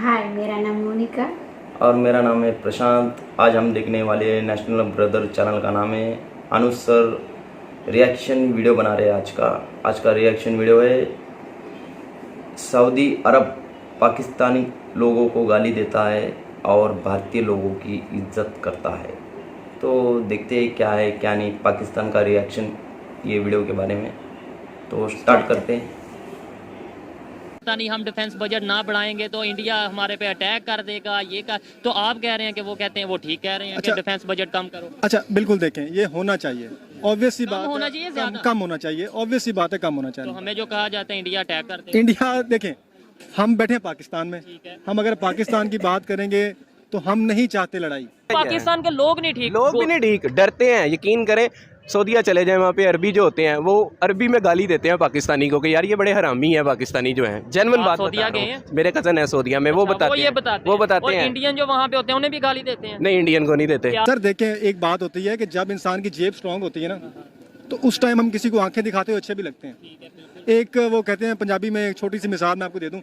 हाय, मेरा नाम मोनिका। और मेरा नाम है प्रशांत। आज हम देखने वाले नेशनल ब्रदर चैनल का नाम है अनुज सर रिएक्शन वीडियो बना रहे हैं। आज का रिएक्शन वीडियो है सऊदी अरब पाकिस्तानी लोगों को गाली देता है और भारतीय लोगों की इज्जत करता है। तो देखते हैं क्या है क्या नहीं पाकिस्तान का रिएक्शन ये वीडियो के बारे में। तो स्टार्ट करते हैं। पता नहीं हम डिफेंस बजट ना बढ़ाएंगे तो इंडिया हमारे पे अटैक कर देगा, ये का तो आप कह रहे हैं कि वो कहते हैं वो ठीक कह रहे हैं कि डिफेंस बजट कम करो। अच्छा, बिल्कुल देखें, ये होना चाहिए, ऑब्वियस सी बात होना चाहिए, कम होना चाहिए, ऑब्वियस सी बात है, कम होना चाहिए। तो हमें जो कहा जाता है इंडिया अटैक करते हैं। इंडिया देखें, हम बैठे हैं पाकिस्तान में, हम अगर पाकिस्तान की बात करेंगे तो हम नहीं चाहते लड़ाई। पाकिस्तान के लोग नहीं ठीक, लोग भी नहीं ठीक, डरते हैं। यकीन करें, सऊदीया चले जाएं, वहाँ पे अरबी जो होते हैं वो अरबी में गाली देते हैं पाकिस्तानी को कि यार ये बड़े हरामी हैं पाकिस्तानी जो हैं। जेन्युइन बात बता रहा हूं। मेरे कजन है सऊदीया में, वो बताते हैं इंडियन जो वहाँ पे होते हैं उन्हें भी गाली देते हैं। नहीं, इंडियन को नहीं देते। सर देखें, एक बात होती है कि जब इंसान की जेब स्ट्रांग होती है ना, तो उस टाइम हम किसी को आंखें दिखाते हुए अच्छे भी लगते हैं। एक वो कहते हैं पंजाबी में, एक छोटी सी मिसाल मैं आपको दे दूं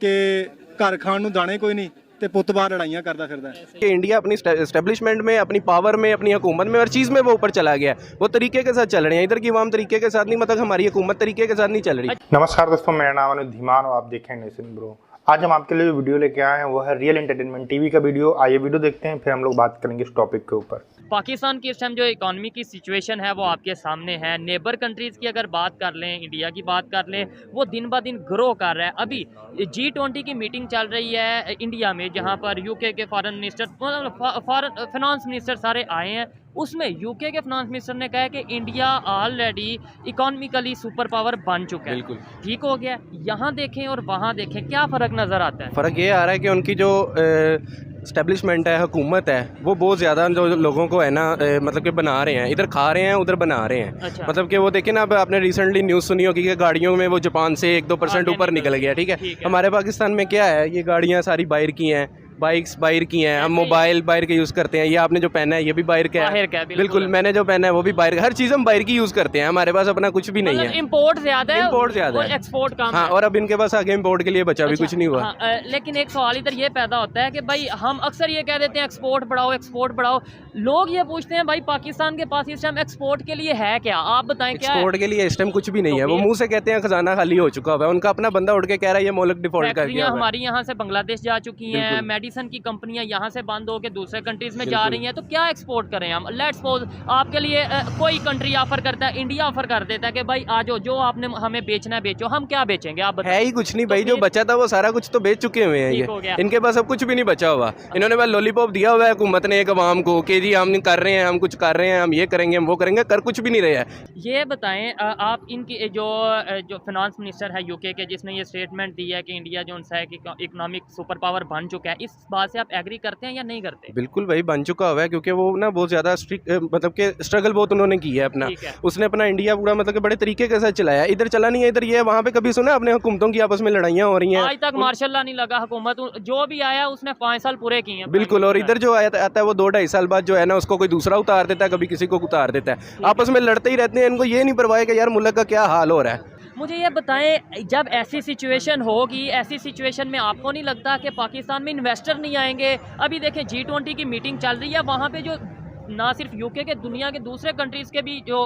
कि घर खान नूं दाने कोई नहीं ते पुत बाहर लड़ाइयाँ करता फिरदा है। कि इंडिया अपनी एस्टेब्लिशमेंट में, अपनी पावर में, अपनी हुकूमत में, हर चीज़ में वो ऊपर चला गया है। वो तरीके के साथ चल रहे हैं। इधर की आवाम तरीके के साथ नहीं, मतलब हमारी हुकूमत तरीके के साथ नहीं चल रही। नमस्कार दोस्तों, मेरा नाम अनुज धीमान और आप देखें नेशन ब्रो। आज हम आपके लिए वीडियो लेके आए हैं, वो है रियल एंटरटेनमेंट टीवी का वीडियो। आइए वीडियो देखते हैं, फिर हम लोग बात करेंगे इस टॉपिक के ऊपर। पाकिस्तान की इस टाइम जो इकोनॉमी की सिचुएशन है वो आपके सामने है। नेबर कंट्रीज़ की अगर बात कर लें, इंडिया की बात कर लें, वो दिन ब दिन ग्रो कर रहा है। अभी G20 की मीटिंग चल रही है इंडिया में, जहां पर यूके के फॉरेन मिनिस्टर, फाइनेंस मिनिस्टर सारे आए हैं। उसमें यूके के फाइनेंस मिनिस्टर ने कहा है कि India already economically super power बन चुका है। बिल्कुल ठीक हो गया। यहाँ देखें और वहाँ देखें, क्या फ़र्क नज़र आता है? फ़र्क ये आ रहा है कि उनकी जो एस्टेब्लिशमेंट है, हुकूमत है, वो बहुत ज़्यादा जो लोगों को है ना मतलब कि बना रहे हैं। इधर खा रहे हैं, उधर बना रहे हैं। अच्छा। मतलब कि वो देखें ना, अब आपने रिसेंटली न्यूज़ सुनी होगी कि गाड़ियों में वो जापान से 1-2% ऊपर निकल गया। ठीक है। हमारे पाकिस्तान में क्या है, ये गाड़ियाँ सारी बाहर की हैं, बाइक्स बाहर की हैं, हम मोबाइल बाहर के यूज़ करते हैं। ये आपने जो पहना है ये भी बाहर का है। बिल्कुल, मैंने जो पहना है वो भी बाहर का। हर चीज़ हम बाहर की यूज़ करते हैं। हमारे पास अपना कुछ भी नहीं है। इंपोर्ट ज़्यादा है, इंपोर्ट ज़्यादा है, एक्सपोर्ट कम। हाँ, और अब इनके पास आगे इंपोर्ट के लिए बचा भी कुछ नहीं हुआ। लेकिन एक सवाल इधर ये पैदा होता है कि भाई हम अक्सर ये कह देते हैं एक्सपोर्ट बढ़ाओ, एक्सपोर्ट बढ़ाओ। लोग ये पूछते हैं भाई पाकिस्तान के पास इस टाइम एक्सपोर्ट के लिए है क्या? आप बताएं क्या एक्सपोर्ट के लिए इस टाइम कुछ भी नहीं है। वो मुंह से कहते हैं खजाना खाली हो चुका है। उनका अपना बंदा उठ के कह रहा है ये मुल्क डिफॉल्ट कर गया। हमारी यहाँ से बांग्लादेश जा चुकी हैं, मेडिसिन की कंपनियां यहाँ से बंद होकर दूसरे कंट्रीज में जा रही हैं। तो क्या एक्सपोर्ट करें हम? लेट्स सपोज आपके लिए कोई कंट्री ऑफर करता है, इंडिया ऑफर कर देता है कि भाई आज जो आपने हमें बेचना है बेचो। हम क्या बेचेंगे? आप बताएं। है ही कुछ नहीं भाई, जो बचा था वो सारा कुछ तो बेच चुके हुए हैं ये। इनके पास अब कुछ भी नहीं बचा हुआ। इन्होंने बस लॉलीपॉप दिया हुआ है हुकूमत ने एक अवाम को कि जी हम कर रहे हैं, हम कुछ कर रहे हैं, हम ये करेंगे, हम वो करेंगे, कर कुछ भी नहीं रहे हैं। ये बताएं आप, इनकी जो फाइनेंस मिनिस्टर है यूके के, जिसने ये स्टेटमेंट दी है कि इंडिया जो है कि इकोनॉमिक सुपर पावर बन चुका है, इस बात से आप एग्री करते हैं या नहीं करते? बिल्कुल भाई, बन चुका हुआ है, क्योंकि वो ना बहुत ज़्यादा स्ट्रिक्ट, मतलब कि स्ट्रगल बहुत उन्होंने की है अपना। उसने अपना इंडिया पूरा मतलब कि बड़े तरीके के साथ चलाया। इधर चला नहीं है, इधर ये वहाँ पे कभी सुना अपने हुकूमतों की आपस में लड़ाइयाँ हो रही हैं? आज तक मार्शल लॉ नहीं लगा। हुकूमत जो भी आया उसने 5 साल पूरे किए हैं। बिल्कुल। और इधर जो आता है वो 2-2.5 साल बाद जो है ना, उसको कोई दूसरा उतार देता है, कभी किसी को उतार देता है। आपस में लड़ते ही रहते हैं। इनको ये नहीं परवाह कि यार मुल्क का क्या हाल हो रहा है। मुझे ये बताएं, जब ऐसी सिचुएशन होगी, ऐसी सिचुएशन में आपको नहीं लगता कि पाकिस्तान में इन्वेस्टर नहीं आएंगे? अभी देखें G20 की मीटिंग चल रही है, वहाँ पे जो ना सिर्फ यूके के, दुनिया के दूसरे कंट्रीज़ के भी जो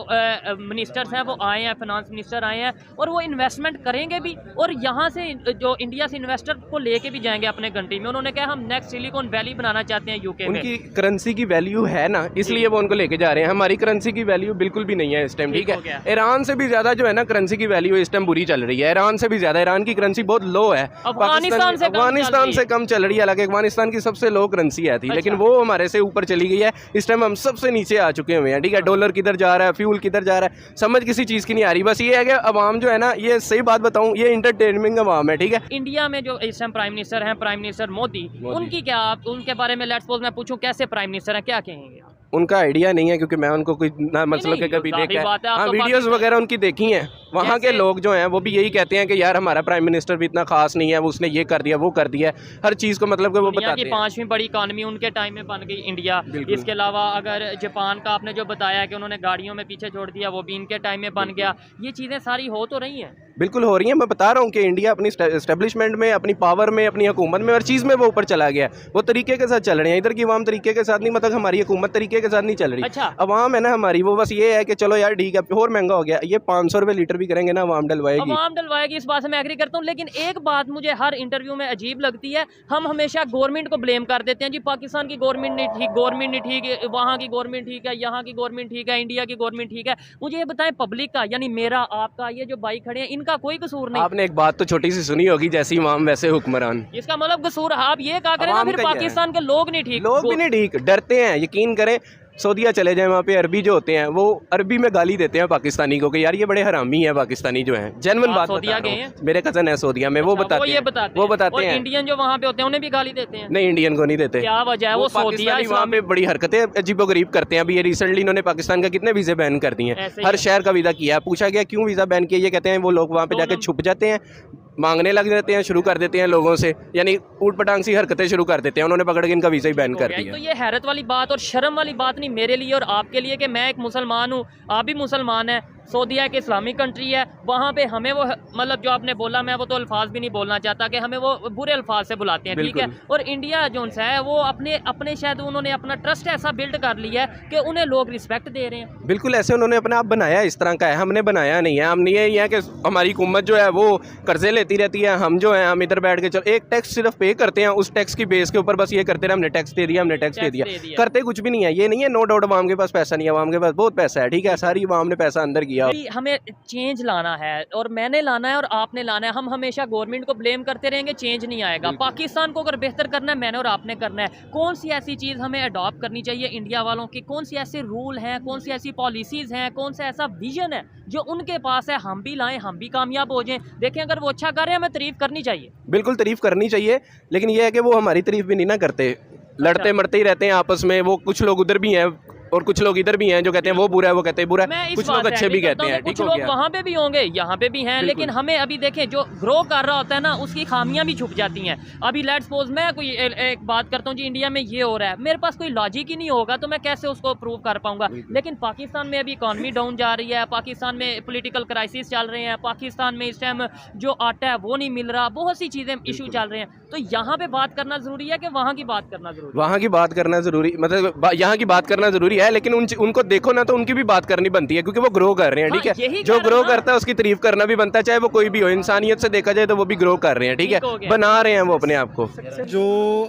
मिनिस्टर्स हैं वो आए हैं, फाइनेंस मिनिस्टर आए हैं, और वो इन्वेस्टमेंट करेंगे भी, और यहाँ से जो इंडिया से इन्वेस्टर को लेके भी जाएंगे अपने कंट्री में। उन्होंने कहा हम नेक्स्ट सिलिकॉन वैली बनाना चाहते हैं यूके में। उनकी करेंसी की वैल्यू है ना, इसलिए वो उनको लेके जा रहे हैं। हमारी करेंसी की वैल्यू बिल्कुल भी नहीं है इस टाइम। ठीक है। ईरान से भी ज्यादा जो है ना करेंसी की वैल्यू इस टाइम बुरी चल रही है। ईरान से भी ज्यादा ईरान की करेंसी बहुत लो है। अफगानिस्तान से कम चल रही है। हालांकि अफगानिस्तान की सबसे लो करेंसी है थी, लेकिन वो हमारे से ऊपर चली गई है। इस टाइम हम सबसे नीचे आ चुके हुए हैं। ठीक है। डॉलर किधर जा रहा है, फ्यूल किधर जा रहा है, समझ किसी चीज़ की नहीं आ रही। बस ये है कि अवाम जो है ना, ये सही बात बताऊं, ये इंटरटेनमेंट अवाम है। ठीक है। इंडिया में जो इस टाइम प्राइम मिनिस्टर हैं, प्राइम मिनिस्टर मोदी, उनकी क्या, आप उनके बारे में लेट्स सपोज मैं पूछूं कैसे प्राइम मिनिस्टर हैं, क्या कहेंगे आप? उनका आइडिया नहीं है, क्योंकि मैं उनको कोई ना मतलब के कभी देखा है। हाँ, वीडियोस वगैरह उनकी देखी हैं। वहाँ के लोग जो हैं वो भी यही कहते हैं कि यार हमारा प्राइम मिनिस्टर भी इतना खास नहीं है, वो उसने ये कर दिया, वो कर दिया है, हर चीज़ को मतलब कि वो बताते हैं। 5वीं बड़ी इकॉनमी उनके टाइम में बन गई इंडिया। इसके अलावा अगर जापान का आपने जो बताया कि उन्होंने गाड़ियों में पीछे छोड़ दिया, वो भी इनके टाइम में बन गया। ये चीज़ें सारी हो तो रही हैं। बिल्कुल हो रही है। मैं बता रहा हूँ कि इंडिया अपनी एस्टेब्लिशमेंट में, अपनी पावर में, अपनी हुकूमत में, हर चीज़ में वो ऊपर चला गया है। वो तरीके के साथ चल रहे हैं। इधर की अवाम तरीके के साथ नहीं, मतलब हमारी हुकूमत तरीके के साथ नहीं चल रही। अच्छा। अवाम है ना हमारी, वो बस ये है कि चलो यार ठीक है, और महंगा हो गया, ये 500 रुपये लीटर भी करेंगे ना, अवाम डलवाएगी। अवाम डलवाएगी, इस बात से मैं एग्री करता हूँ। लेकिन एक बात मुझे हर इंटरव्यू में अजीब लगती है, हम हमेशा गवर्नमेंट को ब्लेम कर देते हैं। जी पाकिस्तान की गवर्नमेंट नहीं ठीक, गवर्नमेंट नहीं ठीक, वहाँ की गवर्नमेंट ठीक है, यहाँ की गवर्नमेंट ठीक है, इंडिया की गवर्नमेंट ठीक है। मुझे ये बताएं, पब्लिक का यानी मेरा, आपका, ये जो भाई खड़े हैं, इनका कोई कसूर नहीं? आपने एक बात तो छोटी सी सुनी होगी, जैसी इमाम वैसे हुक्मरान। इसका मतलब कसूर आप ये कहा करें ना, अवाम फिर का क्या है? पाकिस्तान के लोग नहीं ठीक। लोग भी नहीं ठीक, डरते हैं। यकीन करें, सऊदीया चले जाएं, वहाँ पे अरबी जो होते हैं वो अरबी में गाली देते हैं पाकिस्तानी को कि यार ये बड़े हरामी हैं पाकिस्तानी जो हैं। जेन्युइन आप बात सऊदीया बता रहा गए हूं। हैं? मेरे कज़न है सऊदीया में, वो बताते ये हैं, बताते वो हैं। बताते और हैं। इंडियन जो वहाँ पे होते हैं उन्हें भी गाली देते हैं? नहीं, इंडियन को नहीं देते। क्या वजह है? वो सऊदीया पाकिस्तानी वहाँ पे बड़ी हरकतें अजीबोगरीब करते हैं। अभी ये रिसेंटली इन्होंने पाकिस्तान का कितने वीज़े बैन कर दिए हैं, ऐसे ही हर है। शहर का वीज़ा किया है। पूछा गया क्यों वीज़ा बैन किया, ये कहते हैं वो लोग वहाँ पे जाके छुप जाते हैं, मांगने लग जाते हैं, शुरू कर देते हैं लोगों से, यानी ऊट पटांग सी हरकतें शुरू कर देते हैं। उन्होंने पकड़ के इनका वीज़ा ही बैन कर दिया। तो ये हैरत वाली बात और शर्म वाली बात नहीं मेरे लिए और आपके लिए कि मैं एक मुसलमान हूँ, आप भी मुसलमान हैं, सऊदीया एक इस्लामिक कंट्री है, वहाँ पे हमें वो मतलब जो आपने बोला, मैं वो तो अल्फाज भी नहीं बोलना चाहता कि हमें वो बुरे अल्फाज से बुलाते हैं, ठीक है। और इंडिया जो है वो अपने शायद उन्होंने अपना ट्रस्ट ऐसा बिल्ड कर लिया है कि उन्हें लोग रिस्पेक्ट दे रहे हैं। बिल्कुल ऐसे उन्होंने अपने आप बनाया, इस तरह का है, हमने बनाया नहीं है। हमने ये है कि हमारी हुकूमत जो है वो कर्जे लेती रहती है, हम जो है हम इधर बैठ के चल एक टैक्स सिर्फ पे करते हैं, उस टैक्स की बेस के ऊपर बस ये करते रहे, हमने टैक्स दे दिया, हमने टैक्स दे दिया, करते कुछ भी नहीं है। ये नहीं है, नो डाउट अवाम के पास पैसा नहीं है, अवाम के पास बहुत पैसा है, ठीक है, सारी अवाम ने पैसा अंदर किया। हमें चेंज लाना है और मैंने लाना है और आपने लाना है। हम हमेशा गवर्नमेंट को ब्लेम करते रहेंगे, चेंज नहीं आएगा। पाकिस्तान को अगर बेहतर करना है, मैंने और आपने करना है। कौन सी ऐसी चीज़ हमें अडॉप्ट करनी चाहिए इंडिया वालों की, कौन सी ऐसे रूल हैं, कौन सी ऐसी पॉलिसीज़ हैं, कौन सा ऐसा विजन है जो उनके पास है, हम भी लाएं, हम भी कामयाब हो जाएं। देखें अगर वो अच्छा कर रहे हैं, हमें तारीफ करनी चाहिए। बिल्कुल तारीफ करनी चाहिए, लेकिन ये है कि वो हमारी तारीफ भी नहीं ना करते, लड़ते मरते ही रहते हैं आपस में। वो कुछ लोग उधर भी हैं और कुछ लोग इधर भी हैं जो कहते हैं वो बुरा है, वो कहते हैं बुरा है, कुछ लोग अच्छे भी कहते हैं, कुछ लोग वहाँ पे भी होंगे, यहाँ पे भी हैं। लेकिन हमें अभी देखें, जो ग्रो कर रहा होता है ना, उसकी खामियां भी छुप जाती हैं। अभी लेट्स सपोज मैं कोई एक बात करता हूँ जी, इंडिया में ये हो रहा है, मेरे पास कोई लॉजिक ही नहीं होगा तो मैं कैसे उसको प्रूव कर पाऊंगा। लेकिन पाकिस्तान में अभी इकॉनमी डाउन जा रही है, पाकिस्तान में पॉलिटिकल क्राइसिस चल रहे हैं, पाकिस्तान में इस टाइम जो आटा है वो नहीं मिल रहा, बहुत सी चीज़ें इशू चल रहे हैं। तो यहाँ पे बात करना जरूरी है कि वहाँ की बात करना जरूरी है? वहाँ की बात करना जरूरी, मतलब यहाँ की बात करना जरूरी है, लेकिन उनको देखो ना तो उनकी भी बात करनी बनती है, क्योंकि वो ग्रो कर रहे हैं, ठीक है। जो ग्रो करता है उसकी तारीफ करना भी बनता है, चाहे वो कोई भी हो। इंसानियत से देखा जाए तो वो भी ग्रो कर रहे हैं, ठीक है, बना रहे हैं वो अपने आप को। जो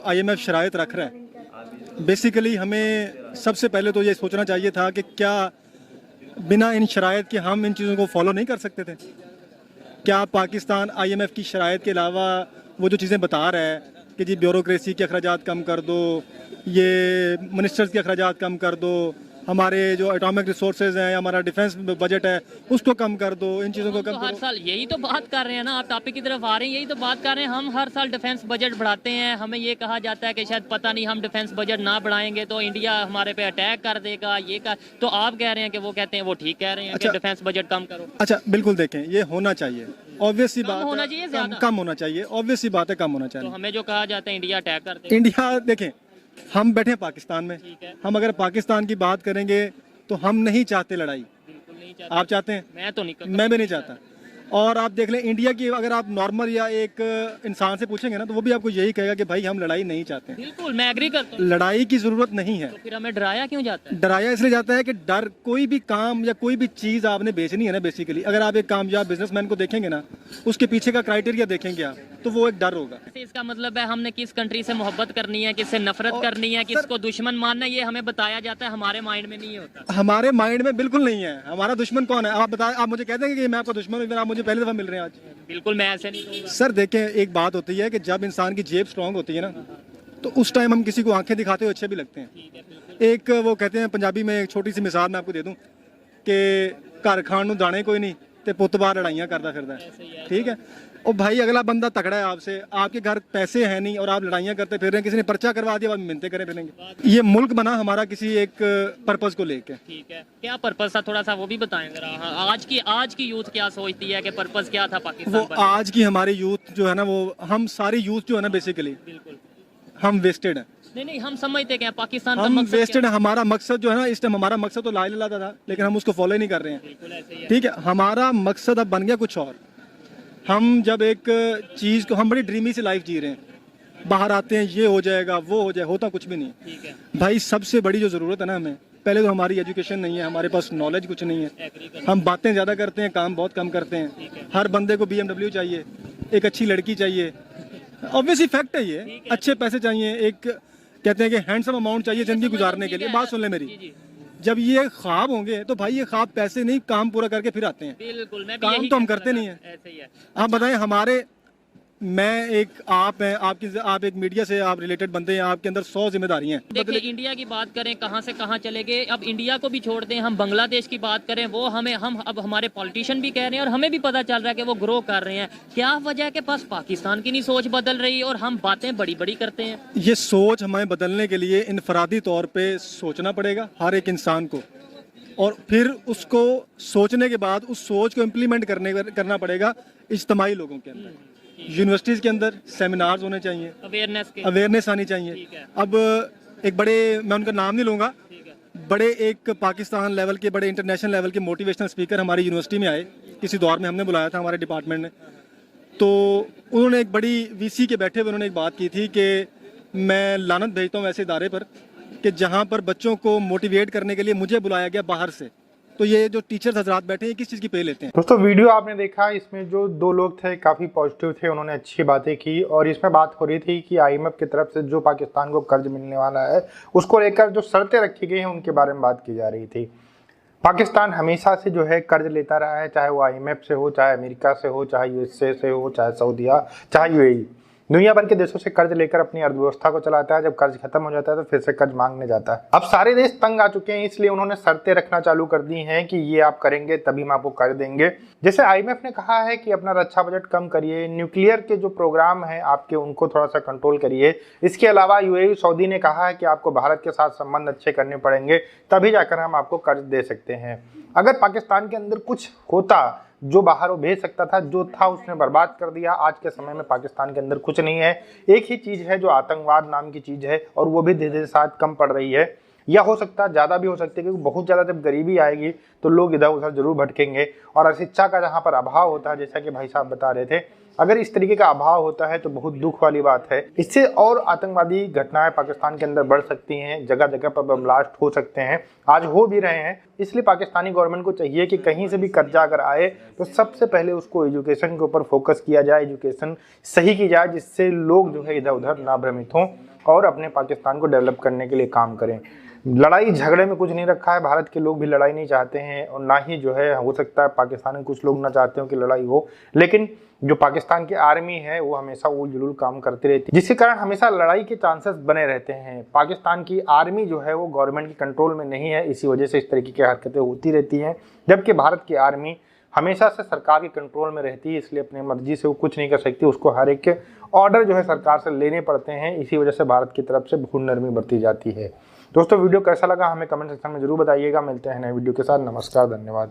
IMF शराइत रख रहा है, बेसिकली हमें सबसे पहले तो ये सोचना चाहिए था कि क्या बिना इन शराइत के हम इन चीज़ों को फॉलो नहीं कर सकते थे? क्या पाकिस्तान IMF की शराइत के अलावा वो जो चीज़ें बता रहा है कि जी ब्यूरोक्रेसी के अखराजात कम कर दो, ये मिनिस्टर्स के अखराजात कम कर दो, हमारे जो एटॉमिक रिसोर्सेज हैं, हमारा डिफेंस बजट है उसको कम कर दो, इन चीज़ों को कम हर करो। साल यही तो बात कर रहे हैं ना, आप टॉपिक की तरफ आ रहे हैं, यही तो बात कर रहे हैं। हम हर साल डिफेंस बजट बढ़ाते हैं, हमें ये कहा जाता है कि शायद पता नहीं हम डिफेंस बजट ना बढ़ाएंगे तो इंडिया हमारे पे अटैक कर देगा, ये कर। तो आप कह रहे हैं कि वो कहते हैं वो ठीक कह रहे हैं कि डिफेंस बजट कम करो। अच्छा, बिल्कुल, देखें ये होना चाहिए, ऑब्वियस सी बात होना है, चाहिए, कम ज्यादा कम होना चाहिए, ऑब्वियस सी बात है, कम होना तो चाहिए। हमें जो कहा जाता है इंडिया अटैक कर देगा। इंडिया, देखें हम बैठे हैं पाकिस्तान में, हम अगर पाकिस्तान की बात करेंगे तो हम नहीं चाहते लड़ाई। बिल्कुल नहीं चाहते। आप चाहते हैं? मैं तो नहीं करता। मैं भी नहीं चाहता। और आप देख लें इंडिया की, अगर आप नॉर्मल या एक इंसान से पूछेंगे ना तो वो भी आपको यही कहेगा कि भाई हम लड़ाई नहीं चाहते हैं। बिल्कुल मैं एग्री करता हूँ। लड़ाई की जरूरत नहीं है। तो फिर हमें डराया क्यों जाता है? डराया इसलिए जाता है कि डर, कोई भी काम या कोई भी चीज़ आपने बेचनी है ना, बेसिकली अगर आप एक कामयाब बिजनेसमैन को देखेंगे ना, उसके पीछे का क्राइटेरिया देखेंगे आप, तो वो एक डर होगा। इसका मतलब है हमने किस कंट्री से मोहब्बत करनी है, किससे नफरत करनी है, किसको दुश्मन मानना है, ये हमें बताया जाता है, हमारे माइंड में नहीं होता। हमारे माइंड में बिल्कुल नहीं है। हमारा दुश्मन कौन है? आप बताएं, आप मुझे कह देंगे कि मैं आपका दुश्मन हूँ, फिर आप मुझे पहली दफा मिल रहे हैं आज। बिल्कुल मैं ऐसे नहीं कहूँगा। सर देखें, एक बात होती है कि जब इंसान की जेब स्ट्रांग होती है ना, तो उस टाइम हम किसी को आंखें दिखाते हुए अच्छे भी लगते हैं। एक वो कहते हैं पंजाबी में, एक छोटी सी मिसाल मैं आपको दे दूं कि घर खान नूं दाने कोई नहीं ते पुत्त बाहर लड़ाइयाँ करता फिरदा है, ठीक है। और भाई अगला बंदा तकड़ा है आपसे, आपके घर पैसे हैं नहीं और आप लड़ाइयाँ करते फिर रहे हैं, किसी ने पर्चा करवा दिया, आप मिन्नतें करे फिरेंगे। ये मुल्क बना हमारा किसी एक पर्पस को लेके। ठीक है, क्या पर्पस था थोड़ा सा वो भी बताएं जरा। हाँ, आज की यूथ क्या सोचती है कि पर्पस क्या था पाकिस्तान वो बनने? आज की हमारी यूथ जो है ना, वो हम सारी यूथ जो है ना, बेसिकली बिल्कुल हम वेस्टेड हैं। नहीं हम समझते क्या पाकिस्तान का हम मकसद वेस्टेड है। हमारा मकसद जो है ना, इस टाइम हमारा मकसद तो ला इलाहा था, लेकिन हम उसको फॉलो नहीं कर रहे हैं, बिल्कुल ऐसे ही है। ठीक है। हमारा मकसद अब बन गया कुछ और। हम जब एक चीज़ को, हम बड़ी ड्रीमी से लाइफ जी रहे हैं, बाहर आते हैं ये हो जाएगा वो हो जाए, होता कुछ भी नहीं। ठीक है, भाई सबसे बड़ी जो ज़रूरत है ना हमें, पहले तो हमारी एजुकेशन नहीं है, हमारे पास नॉलेज कुछ नहीं है, हम बातें ज़्यादा करते हैं, काम बहुत कम करते हैं। हर बंदे को BMW चाहिए, एक अच्छी लड़की चाहिए, ऑब्वियसली फैक्ट है ये, अच्छे पैसे चाहिए, एक कहते हैं कि हैंडसम अमाउंट चाहिए ज़िंदगी गुजारने के लिए। बात सुन ले मेरी, जब ये ख्वाब होंगे तो भाई ये ख्वाब पैसे नहीं, काम पूरा करके फिर आते हैं। बिल्कुल, मैं भी काम यही तो हम कहना करते नहीं लगा, है। ऐसे ही है। आप बताएं, हमारे, मैं एक, आप हैं, आप एक मीडिया से आप रिलेटेड बंदे हैं, आपके अंदर 100 जिम्मेदारियां हैं। देखिए इंडिया की बात करें, कहाँ से कहाँ चले गए। अब इंडिया को भी छोड़ दें, हम बांग्लादेश की बात करें, वो हम अब हमारे पॉलिटिशियन भी कह रहे हैं और हमें भी पता चल रहा है कि वो ग्रो कर रहे हैं। क्या वजह है कि बस पाकिस्तान की नहीं सोच बदल रही और हम बातें बड़ी बड़ी करते हैं? ये सोच हमें बदलने के लिए इनफरादी तौर पे सोचना पड़ेगा हर एक इंसान को, और फिर उसको सोचने के बाद उस सोच को इम्प्लीमेंट करना पड़ेगा इज्तिमाई लोगों के अंदर। यूनिवर्सिटीज़ के अंदर सेमिनार्स होने चाहिए, अवेयरनेस आनी चाहिए। अब एक बड़े, मैं उनका नाम नहीं लूँगा, बड़े एक पाकिस्तान लेवल के, बड़े इंटरनेशनल लेवल के मोटिवेशनल स्पीकर हमारी यूनिवर्सिटी में आए, किसी दौर में हमने बुलाया था हमारे डिपार्टमेंट ने। तो उन्होंने एक बड़ी VC के बैठे हुए उन्होंने एक बात की थी कि मैं लानत भेजता हूँ ऐसे इदारे पर कि जहाँ पर बच्चों को मोटिवेट करने के लिए मुझे बुलाया गया बाहर से। तो ये जो टीचर्स हजरात बैठे हैं किस चीज़ की पे लेते हैं? दोस्तों वीडियो आपने देखा, इसमें जो दो लोग थे काफ़ी पॉजिटिव थे, उन्होंने अच्छी बातें की और इसमें बात हो रही थी कि IMF की तरफ से जो पाकिस्तान को कर्ज मिलने वाला है उसको लेकर जो शर्तें रखी गई हैं उनके बारे में बात की जा रही थी। पाकिस्तान हमेशा से जो है कर्ज लेता रहा है, चाहे वो IMF से हो, चाहे अमेरिका से हो, चाहे USA से हो, चाहे सऊदीया, चाहे UAE। दुनिया भर के देशों से कर्ज लेकर अपनी अर्थव्यवस्था को चलाता है। जब कर्ज खत्म हो जाता है तो फिर से कर्ज मांगने जाता है। अब सारे देश तंग आ चुके हैं, इसलिए उन्होंने शर्तें रखना चालू कर दी हैं कि ये आप करेंगे तभी हम आपको कर्ज देंगे। जैसे IMF ने कहा है कि अपना रक्षा बजट कम करिए, न्यूक्लियर के जो प्रोग्राम है आपके उनको थोड़ा सा कंट्रोल करिए। इसके अलावा UAE सऊदी ने कहा है कि आपको भारत के साथ संबंध अच्छे करने पड़ेंगे, तभी जाकर हम आपको कर्ज दे सकते हैं। अगर पाकिस्तान के अंदर कुछ होता जो बाहर वो भेज सकता था, जो था उसने बर्बाद कर दिया। आज के समय में पाकिस्तान के अंदर कुछ नहीं है, एक ही चीज़ है जो आतंकवाद नाम की चीज़ है, और वो भी धीरे धीरे साथ कम पड़ रही है, या हो सकता है ज़्यादा भी हो सकती है, क्योंकि बहुत ज़्यादा जब गरीबी आएगी तो लोग इधर उधर जरूर भटकेंगे। और शिक्षा का जहाँ पर अभाव होता है, जैसा कि भाई साहब बता रहे थे, अगर इस तरीके का अभाव होता है तो बहुत दुख वाली बात है। इससे और आतंकवादी घटनाएं पाकिस्तान के अंदर बढ़ सकती हैं, जगह जगह पर बम ब्लास्ट हो सकते हैं, आज हो भी रहे हैं। इसलिए पाकिस्तानी गवर्नमेंट को चाहिए कि कहीं से भी कर्जा अगर आए तो सबसे पहले उसको एजुकेशन के ऊपर फोकस किया जाए, एजुकेशन सही की जाए, जिससे लोग जो है इधर उधर ना भ्रमित हों और अपने पाकिस्तान को डेवलप करने के लिए काम करें। लड़ाई झगड़े में कुछ नहीं रखा है, भारत के लोग भी लड़ाई नहीं चाहते हैं, और ना ही जो है हो सकता है पाकिस्तान में कुछ लोग ना चाहते हो कि लड़ाई हो, लेकिन जो पाकिस्तान की आर्मी है वो हमेशा उल जुलूल काम करती रहती है, जिसके कारण हमेशा लड़ाई के चांसेस बने रहते हैं। पाकिस्तान की आर्मी जो है वो गवर्नमेंट के कंट्रोल में नहीं है, इसी वजह से इस तरीके की हरकतें होती रहती हैं। जबकि भारत की आर्मी हमेशा से सरकार के कंट्रोल में रहती है, इसलिए अपनी मर्जी से वो कुछ नहीं कर सकती, उसको हर एक के ऑर्डर जो है सरकार से लेने पड़ते हैं। इसी वजह से भारत की तरफ से बहुत नरमी बरती जाती है। दोस्तों वीडियो कैसा लगा हमें कमेंट सेक्शन में जरूर बताइएगा। मिलते हैं नए वीडियो के साथ। नमस्कार, धन्यवाद।